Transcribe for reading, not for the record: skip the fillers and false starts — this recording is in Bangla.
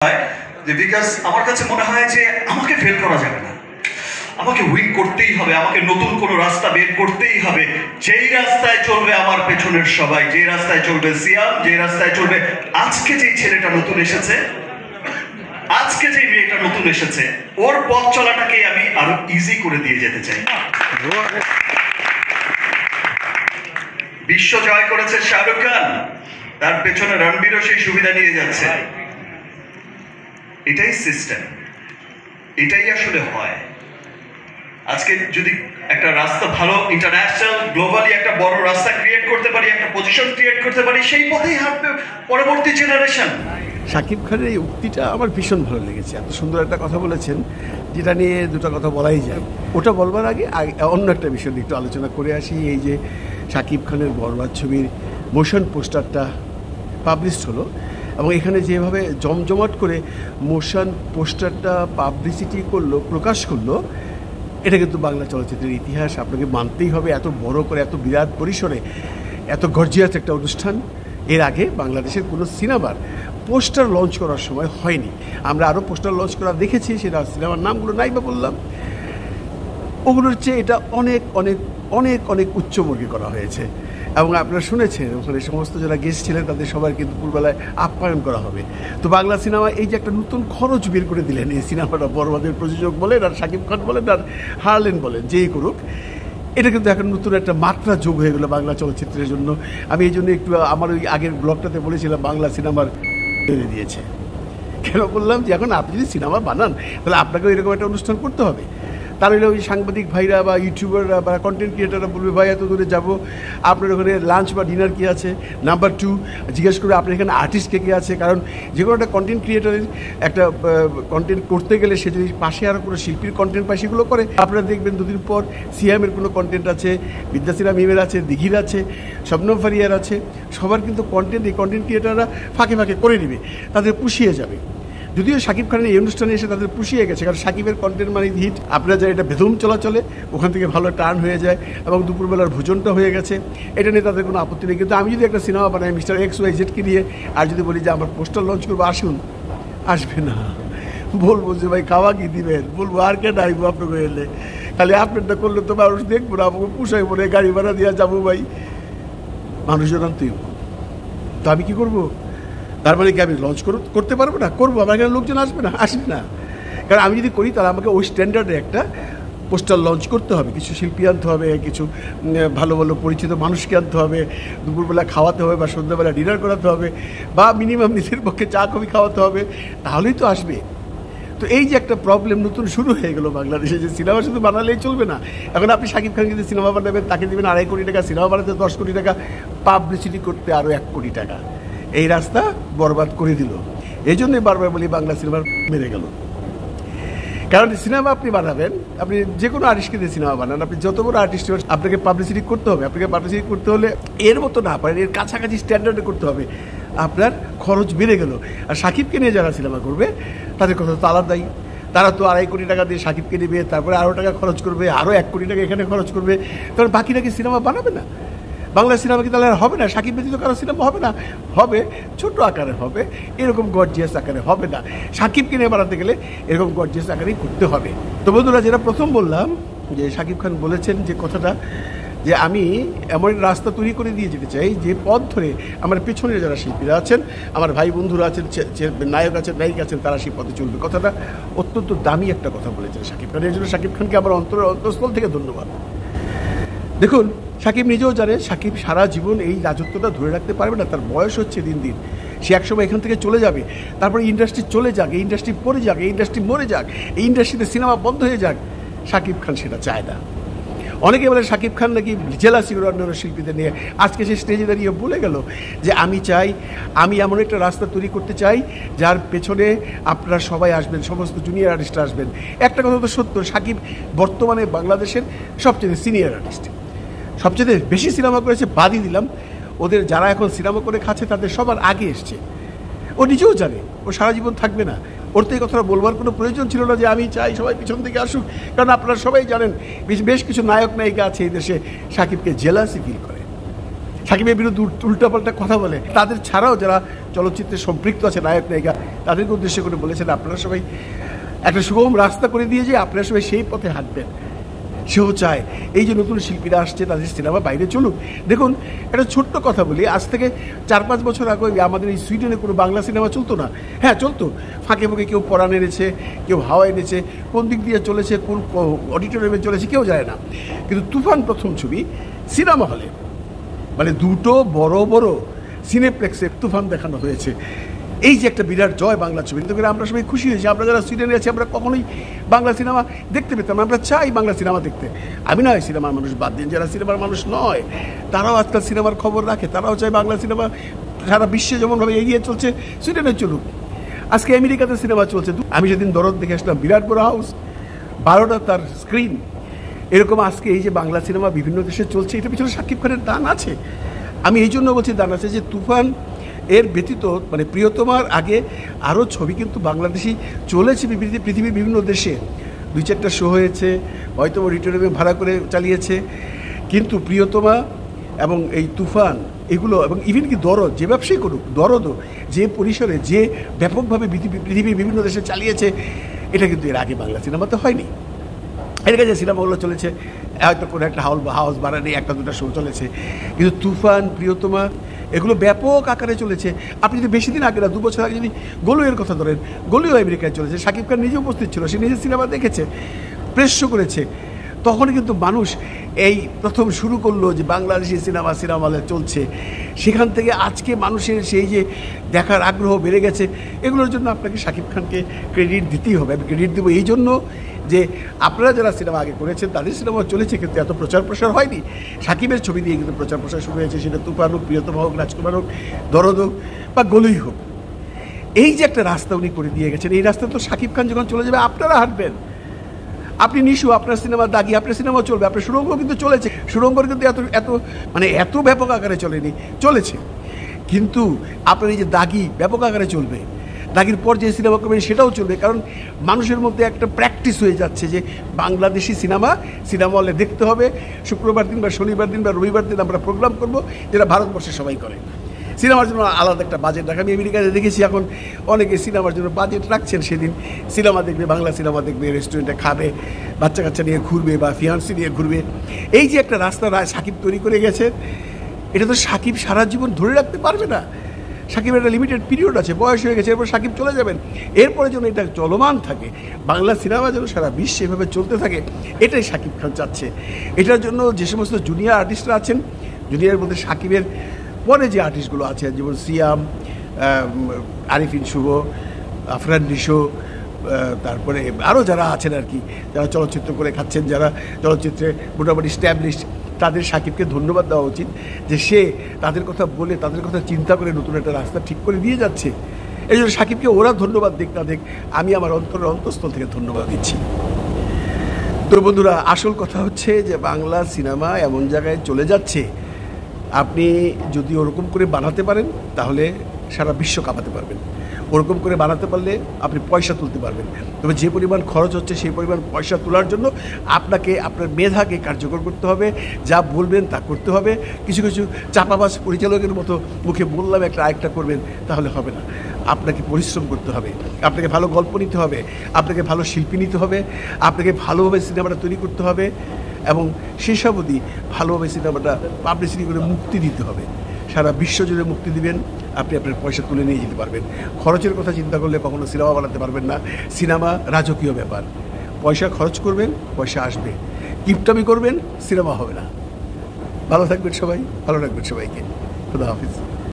বিকজ আমার কাছে মনে হয় যে আমাকে ফেল করা যাবে না, আমাকে উইন করতেই হবে, আমাকে নতুন কোনো রাস্তা বের করতেই হবে। যেই রাস্তায় চলবে আমার পেছনের সবাই, যে রাস্তায় চলবে সিয়াম, যে রাস্তায় চলবে আজকে যেই ছেলেটা নতুন এসেছে, আজকে যে মেয়েটা নতুন এসেছে, ওর পথ চলাটাকে আমি আরো ইজি করে দিয়ে যেতে চাই। বিশ্ব জয় করেছে শাহরুখ খান, তার পেছনে রণবীরও সেই সুবিধা নিয়ে যাচ্ছে। এটাই সিস্টেম, এটাই আসলে হয়। আজকে যদি একটা রাস্তা ভালো ইন্টারন্যাশনাল গ্লোবালি একটা বড় রাস্তা ক্রিয়েট করতে পারি, একটা পজিশন ক্রিয়েট করতে পারি, সেই পথেই হাঁটবে পরবর্তী জেনারেশন। শাকিব খানের এই উক্তিটা আমার ভীষণ ভালো লেগেছে। এত সুন্দর একটা কথা বলেছেন, যেটা নিয়ে দুটো কথা বলাই যায়। ওটা বলবার আগে অন্য একটা বিষয় নিয়ে একটু আলোচনা করে আসি। এই যে শাকিব খানের বরবাদ ছবির মোশন পোস্টারটা পাবলিশড হলো, এবং এখানে যেভাবে জমজমাট করে মোশন পোস্টারটা পাবলিসিটি করলো, প্রকাশ করলো, এটা কিন্তু বাংলা চলচ্চিত্রের ইতিহাস। আপনাকে মানতেই হবে, এত বড় করে, এত বিরাট পরিসরে, এত গর্জিয়াস একটা অনুষ্ঠান এর আগে বাংলাদেশের কোনো সিনেমার পোস্টার লঞ্চ করার সময় হয়নি। আমরা আরও পোস্টার লঞ্চ করা দেখেছি, সেটা সিনেমার নামগুলো নাই বা বললাম, ওগুলোর চেয়ে এটা অনেক অনেক অনেক অনেক উচ্চবর্গে করা হয়েছে। এবং আপনারা শুনেছেন ওখানে সমস্ত যারা গেস্ট ছিলেন তাদের সবার কিন্তু দুপুরবেলায় আপ্যায়ন করা হবে। তো বাংলা সিনেমা এই যে একটা নতুন খরচ বের করে দিলেন, এই সিনেমাটা বরবাদের প্রযোজক বলেন আর শাকিব খান বলেন আর হারলেন বলেন, যেই করুক, এটা কিন্তু এখন নতুন একটা মাত্রা যোগ হয়ে গেলো বাংলা চলচ্চিত্রের জন্য। আমি এই জন্য একটু আমার ওই আগের ব্লগটাতে বলেছিলাম বাংলা সিনেমার টেনে দিয়েছে। কেন বললাম যে এখন আপনি যদি সিনেমা বানান তাহলে আপনাকেও এরকম একটা অনুষ্ঠান করতে হবে। তার হলে ওই সাংবাদিক ভাইরা বা ইউটিউবাররা বা কন্টেন্ট ক্রিয়েটাররা বলবে, ভাই এত দূরে যাবো, আপনার ওখানে লাঞ্চ বা ডিনার কী আছে, নাম্বার 2 জিজ্ঞেস করে আপনার এখানে আর্টিস্ট কে কে আছে। কারণ যে কোনো একটা কন্টেন্ট ক্রিয়েটারের একটা কন্টেন্ট করতে গেলে সে যদি পাশে আরও কোনো শিল্পীর কন্টেন্ট পায় সেগুলো করে। আপনারা দেখবেন দুদিন পর সিয়ামের কোনো কন্টেন্ট আছে, বিদ্যাসিরা মিমের আছে, দিঘির আছে, শবনম ফারিয়ার আছে, সবার কিন্তু কন্টেন্ট এই কন্টেন্ট ক্রিয়েটাররা ফাঁকে ফাঁকে করে নেবে, তাদের পুষিয়ে যাবে। যদিও শাকিব খানের এই অনুষ্ঠানে এসে তাদের পুষিয়ে গেছে, কারণ শাকিবের কন্টেন্ট মানে হিট। আপনারা যারা এটা বেদম চলাচলে ওখান থেকে ভালো টার্ন হয়ে যায় এবং দুপুরবেলার ভোজনটা হয়ে গেছে, এটা নিয়ে তাদের কোনো আপত্তি নেই। কিন্তু আমি যদি একটা সিনেমা বানাই মিস্টার XYZকে নিয়ে, আর যদি বলি যে আমার পোস্টার লঞ্চ করবো আসুন, আসবে না। বলবো যে ভাই খাওয়া কি দিবেন, বলবো আর কে ডাইবো আপনাকে এলে, খালি আপনারটা করলে তো মানুষ দেখবো না, আমাকে পুষাই বলে গাড়ি ভাড়া দিয়ে যাবো ভাই, মানুষজন আনতেই। তো আমি কী করবো? তার মানে কি আমি লঞ্চ করতে পারবো না? করবো, আমার এখানে লোকজন আসবে না? আসবে না। কারণ আমি যদি করি তাহলে আমাকে ওই স্ট্যান্ডার্ডে একটা পোস্টার লঞ্চ করতে হবে, কিছু শিল্পী আনতে হবে, কিছু ভালো ভালো পরিচিত মানুষকে আনতে হবে, দুপুরবেলা খাওয়াতে হবে বা সন্ধ্যাবেলা ডিনার করাতে হবে, বা মিনিমাম নিজের পক্ষে চা কফি খাওয়াতে হবে, তাহলেই তো আসবে। তো এই যে একটা প্রবলেম নতুন শুরু হয়ে গেল বাংলাদেশে, যে সিনেমা শুধু বানালেই চলবে না। এখন আপনি শাকিব খান যদি সিনেমা বানাবেন তাকে দেবেন 2.5 কোটি টাকা, সিনেমা বানাতে 10 কোটি টাকা, পাবলিসিটি করতে আরও 1 কোটি টাকা। এই রাস্তা বরবাদ করে দিল। এই জন্যই বারবার বলি বাংলা সিনেমার মেরে গেল। কারণ সিনেমা আপনি বানাবেন, আপনি যে কোনো আর্টিস্টকে দিয়ে সিনেমা বানান, আপনি যত বড় আর্টিস্ট আপনাকে পাবলিসিটি করতে হবে। আপনাকে পাবলিসিটি করতে হলে এর মতো না পারেন, এর কাছাকাছি স্ট্যান্ডার্ডে করতে হবে। আপনার খরচ বেড়ে গেল। আর শাকিবকে নিয়ে যারা সিনেমা করবে তাদের কথা তো আলাদাই। তারা তো 2.5 কোটি টাকা দিয়ে শাকিবকে নেবে, তারপরে আরও টাকা খরচ করবে, আরও 1 কোটি টাকা এখানে খরচ করবে, কারণ বাকিরা কি সিনেমা বানাবে না? বাংলা সিনেমা কি তাহলে আর হবে না? শাকিব ব্যতীত কারো সিনেমা হবে না? হবে, ছোট আকারে হবে, এরকম গর্জিয়াস আকারে হবে না। শাকিবকে নিয়ে বানাতে গেলে এরকম গর্জিয়াস আকারেই করতে হবে। তো বন্ধুরা, যেটা প্রথম বললাম যে শাকিব খান বলেছেন যে কথাটা, যে আমি এমন রাস্তা তৈরি করে দিয়ে যেতে চাই যে পথ ধরে আমার পেছনে যারা শিল্পীরা আছেন, আমার ভাই বন্ধুরা আছেন, নায়ক আছেন, নায়িকা আছেন, তারা সেই পথে চলবে। কথাটা অত্যন্ত দামি একটা কথা বলেছেন শাকিব খান। এর জন্য শাকিব খানকে আমার অন্তঃস্থল থেকে ধন্যবাদ। দেখুন, শাকিব নিজেও জানে শাকিব সারা জীবন এই রাজত্বটা ধরে রাখতে পারবে না। তার বয়স হচ্ছে দিন দিন, সে একসময় এখান থেকে চলে যাবে। তারপরে ইন্ডাস্ট্রি চলে যাক, এই ইন্ডাস্ট্রি পড়ে যাক, এই ইন্ডাস্ট্রি মরে যাক, এই ইন্ডাস্ট্রিতে সিনেমা বন্ধ হয়ে যাক, শাকিব খান সেটা চায় না। অনেকে বলে শাকিব খান নাকি জেলাসি করে অন্যান্য শিল্পীদের নিয়ে। আজকে সে স্টেজে দাঁড়িয়ে বলে গেল যে আমি এমন একটা রাস্তা তৈরি করতে চাই যার পেছনে আপনারা সবাই আসবেন, সমস্ত জুনিয়র আর্টিস্টরা আসবেন। একটা কথা তো সত্য, শাকিব বর্তমানে বাংলাদেশের সবচেয়ে সিনিয়র আর্টিস্ট, সবচেয়ে বেশি সিনেমা করেছে। বাদই দিলাম, ওদের যারা এখন সিনেমা করে খাচ্ছে তাদের সবার আগে এসছে। ও নিজেও জানে ও সারা জীবন থাকবে না। ওর তো এই কথাটা বলবার কোনো প্রয়োজন ছিল না যে আমি চাই সবাই পিছন থেকে আসুক। কারণ আপনারা সবাই জানেন বেশ কিছু নায়ক নায়িকা আছে এই দেশে শাকিবকে জেলাসি ফিল করে। সাকিবের বিরুদ্ধে উল্টাপাল্টা কথা বলে, তাদের ছাড়াও যারা চলচ্চিত্রে সম্পৃক্ত আছে নায়ক নায়িকা, তাদেরকে উদ্দেশ্য করে বলেছেন আপনারা সবাই একটা সুগম রাস্তা করে দিয়ে যে আপনারা সবাই সেই পথে হাঁটবেন। সেও চায় এই যে নতুন শিল্পীরা আসছে তাদের সিনেমা বাইরে চলুক। দেখুন একটা ছোট্ট কথা বলি, আজ থেকে 4-5 বছর আগে আমাদের এই সুইডেনে কোনো বাংলা সিনেমা চলতো না। হ্যাঁ চলতো, ফাঁকে ফাঁকে কেউ পরাণ এনেছে, কেউ হাওয়া এনেছে, কোন দিক দিয়ে চলেছে, কোন অডিটোরিয়ামে চলেছে কেউ যায় না। কিন্তু তুফান প্রথম ছবি সিনেমা হলে, মানে দুটো বড় বড় সিনেপ্লেক্সে তুফান দেখানো হয়েছে। এই যে একটা বিরাট জয় বাংলা ছবি, কিন্তু আমরা সবাই খুশি হয়েছি। আমরা যারা সুইডেনে আছি আমরা কখনোই বাংলা সিনেমা দেখতে পেতাম না, আমরা চাই বাংলা সিনেমা দেখতে। আমি নয় সিনেমার মানুষ বাদ দিন, যারা সিনেমার মানুষ নয় তারাও আজকাল সিনেমার খবর রাখে, তারাও চায় বাংলা সিনেমা সারা বিশ্বে যেমনভাবে এগিয়ে চলছে সুইডেনে চলুক। আজকে আমেরিকাতে সিনেমা চলছে, আমি যেদিন দরদ দেখে আসলাম, বিরাট বড় হাউস, 12টা তার স্ক্রিন। এরকম আজকে এই যে বাংলা সিনেমা বিভিন্ন দেশে চলছে, এটা পিছনে শাকিব খানের দান আছে। আমি এই জন্য বলছি দান আছে যে তুফান এর ব্যতীত মানে প্রিয়তমার আগে আরও ছবি কিন্তু বাংলাদেশি চলেছে পৃথিবীর বিভিন্ন দেশে। 2-4টা শো হয়েছে, হয়তো অডিটোরিয়ামে ভাড়া করে চালিয়েছে, কিন্তু প্রিয়তমা এবং এই তুফান এগুলো এবং ইভেন কি দরদ, যে ব্যবসায়ী করুক দরদও যে পরিসরে যে ব্যাপকভাবে পৃথিবীর বিভিন্ন দেশে চালিয়েছে, এটা কিন্তু এর আগে বাংলা সিনেমাতে হয়নি। এর কাছে সিনেমাগুলো চলেছে হয়তো কোনো একটা হাউস ভাড়া নেই, 1-2টা শো চলেছে, কিন্তু তুফান, প্রিয়তমা এগুলো ব্যাপক আকারে চলেছে। আপনি যদি বেশি দিন আগে না, 2 বছর আগে যদি গলুয়ের কথা ধরেন, গলুও আমেরিকায় চলেছে, শাকিব খান নিজে উপস্থিত ছিল, সে নিজের সিনেমা দেখেছে, প্রেস শো করেছে। তখনই কিন্তু মানুষ এই প্রথম শুরু করলো যে বাংলাদেশি সিনেমা হলে চলছে। সেখান থেকে আজকে মানুষের সেই যে দেখার আগ্রহ বেড়ে গেছে, এগুলোর জন্য আপনাকে শাকিব খানকে ক্রেডিট দিতেই হবে। আমি ক্রেডিট দেবো এই জন্য যে আপনারা যারা সিনেমা আগে করেছেন তাদের সিনেমা চলেছে, কিন্তু এত প্রচার প্রসার হয়নি। শাকিবের ছবি দিয়ে কিন্তু প্রচার প্রসার শুরু হয়েছে, সেটা তুফান হোক, প্রিয়তমা হোক, রাজকুমার হোক, দরদ হোক বা গলুই হোক। এই যে একটা রাস্তা উনি করে দিয়ে গেছেন, এই রাস্তা তো শাকিব খান যখন চলে যাবে আপনারা হাঁটবেন। আপনি নিশু, আপনার সিনেমা দাগি, আপনার সিনেমা চলবে, আপনার সুড়ঙ্গ কিন্তু চলেছে, সুড়ঙ্গর কিন্তু এত ব্যাপক আকারে চলেনি, চলেছে, কিন্তু আপনার এই যে দাগি ব্যাপক আকারে চলবে। দাগির পর যে সিনেমা করবেন সেটাও চলবে, কারণ মানুষের মধ্যে একটা প্র্যাকটিস হয়ে যাচ্ছে যে বাংলাদেশি সিনেমা হলে দেখতে হবে। শুক্রবার দিন বা শনিবার দিন বা রবিবার দিন আমরা প্রোগ্রাম করব, যেটা ভারতবর্ষে সবাই করে। সিনেমার জন্য আলাদা একটা বাজেট রাখা, আমি আমেরিকাতে দেখেছি এখন অনেকে সিনেমার জন্য বাজেট রাখছেন, সেদিন সিনেমা দেখবে, বাংলা সিনেমা দেখবে, রেস্টুরেন্টে খাবে, বাচ্চা কাচ্চা নিয়ে ঘুরবে বা ফিয়ান্সি নিয়ে ঘুরবে। এই যে একটা রাস্তা শাকিব তৈরি করে গেছে, এটা তো শাকিব সারা জীবন ধরে রাখতে পারবে না। শাকিবের একটা লিমিটেড পিরিয়ড আছে, বয়স হয়ে গেছে, এরপর শাকিব চলে যাবেন। এরপরে যেন এটা চলমান থাকে, বাংলা সিনেমা যেন সারা বিশ্বে এভাবে চলতে থাকে, এটাই শাকিব খান চাচ্ছে। এটার জন্য যে সমস্ত জুনিয়র আর্টিস্টরা আছেন, জুনিয়রের মধ্যে শাকিবের পরে যে আর্টিস্টগুলো আছে, যেমন সিয়াম, আরিফিন শুভ, আফরান নিশো, তারপরে আরও যারা আছেন আর কি, যারা চলচ্চিত্র করে খাচ্ছেন, যারা চলচ্চিত্রে মোটামুটি স্ট্যাবলিশড, তাদের শাকিবকে ধন্যবাদ দেওয়া উচিত যে সে তাদের কথা বলে, তাদের কথা চিন্তা করে নতুন একটা রাস্তা ঠিক করে দিয়ে যাচ্ছে। এই জন্য শাকিবকে ওরা ধন্যবাদ দিক না দিক, আমি আমার অন্তঃস্থল থেকে ধন্যবাদ দিচ্ছি। তো বন্ধুরা, আসল কথা হচ্ছে যে বাংলা সিনেমা এমন জায়গায় চলে যাচ্ছে, আপনি যদি ওরকম করে বানাতে পারেন তাহলে সারা বিশ্ব কাঁপাতে পারবেন। ওরকম করে বানাতে পারলে আপনি পয়সা তুলতে পারবেন। তবে যে পরিমাণ খরচ হচ্ছে সেই পরিমাণ পয়সা তোলার জন্য আপনাকে আপনার মেধাকে কার্যকর করতে হবে, যা বলবেন তা করতে হবে। কিছু কিছু চাপাবাজ পরিচালকের মতো মুখে বললাম একটা আরেকটা করবেন, তাহলে হবে না। আপনাকে পরিশ্রম করতে হবে, আপনাকে ভালো গল্প নিতে হবে, আপনাকে ভালো শিল্পী নিতে হবে, আপনাকে ভালোভাবে সিনেমাটা তৈরি করতে হবে এবং শেষ অবধি ভালোভাবে সিনেমাটা পাবলিসিটি করে মুক্তি দিতে হবে। সারা বিশ্ব জুড়ে মুক্তি দিবেন, আপনি আপনার পয়সা তুলে নিয়ে যেতে পারবেন। খরচের কথা চিন্তা করলে কখনো সিনেমা বানাতে পারবেন না। সিনেমা রাজকীয় ব্যাপার, পয়সা খরচ করবেন, পয়সা আসবে। কিপটামি করবেন, সিনেমা হবে না। ভালো থাকবেন সবাই, ভালো রাখবেন সবাইকে। খুদা হাফিজ।